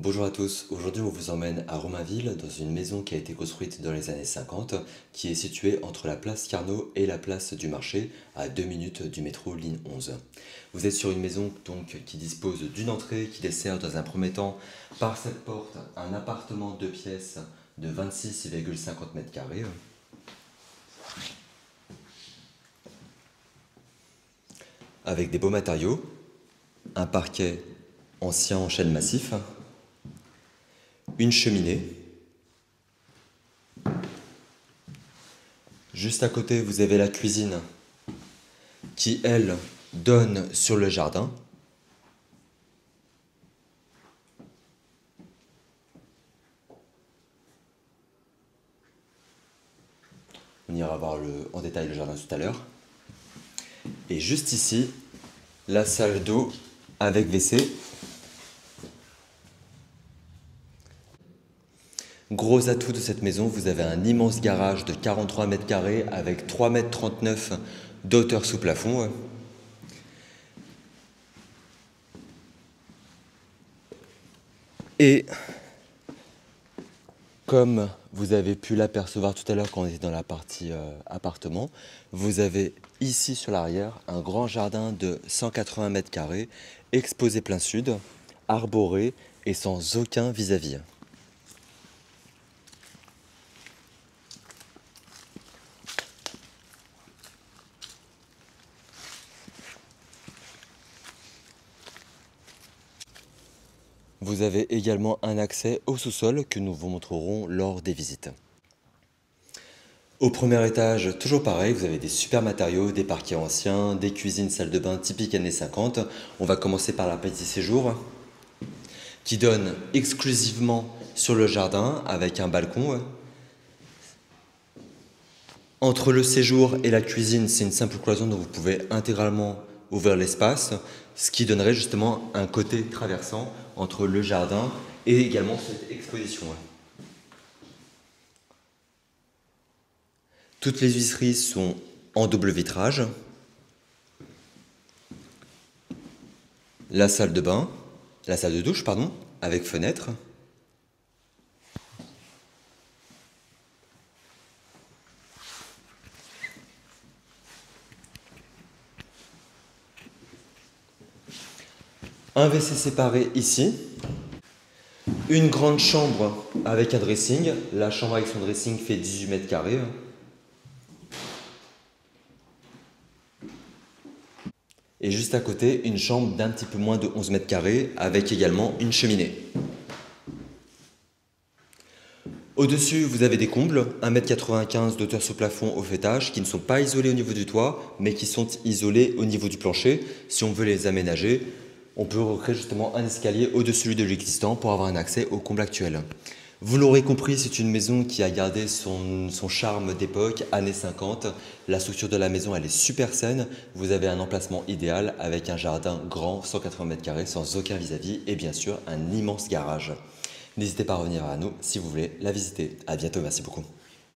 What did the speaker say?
Bonjour à tous, aujourd'hui on vous emmène à Romainville dans une maison qui a été construite dans les années 50 qui est située entre la place Carnot et la place du Marché à 2 minutes du métro ligne 11. Vous êtes sur une maison donc qui dispose d'une entrée qui dessert dans un premier temps par cette porte un appartement de pièces de 26,50 mètres carrés avec des beaux matériaux, un parquet ancien en chêne massif, une cheminée. Juste à côté, vous avez la cuisine qui, elle, donne sur le jardin. On ira voir en détail le jardin tout à l'heure. Et juste ici, la salle d'eau avec WC. Gros atout de cette maison, vous avez un immense garage de 43 mètres carrés avec 3,39 m d'hauteur sous plafond. Et comme vous avez pu l'apercevoir tout à l'heure quand on était dans la partie appartement, vous avez ici sur l'arrière un grand jardin de 180 mètres carrés, exposé plein sud, arboré et sans aucun vis-à-vis. Vous avez également un accès au sous-sol que nous vous montrerons lors des visites. Au premier étage, toujours pareil, vous avez des super matériaux, des parquets anciens, des cuisines, salles de bain typiques années 50. On va commencer par la petit séjour qui donne exclusivement sur le jardin avec un balcon. Entre le séjour et la cuisine, c'est une simple cloison dont vous pouvez intégralement ouvrir l'espace, ce qui donnerait justement un côté traversant entre le jardin et également cette exposition. Toutes les huisseries sont en double vitrage. La salle de douche, avec fenêtre. Un WC séparé ici. Une grande chambre avec un dressing. La chambre avec son dressing fait 18 mètres carrés. Et juste à côté, une chambre d'un petit peu moins de 11 mètres carrés avec également une cheminée. Au-dessus, vous avez des combles, 1,95 m d'hauteur sous plafond au faîtage, qui ne sont pas isolés au niveau du toit, mais qui sont isolés au niveau du plancher. Si on veut les aménager, on peut recréer justement un escalier au-dessus de l'existant pour avoir un accès au comble actuel. Vous l'aurez compris, c'est une maison qui a gardé son charme d'époque, années 50. La structure de la maison, elle est super saine. Vous avez un emplacement idéal avec un jardin grand, 180 mètres carrés, sans aucun vis-à-vis et bien sûr un immense garage. N'hésitez pas à revenir à nous si vous voulez la visiter. À bientôt, merci beaucoup.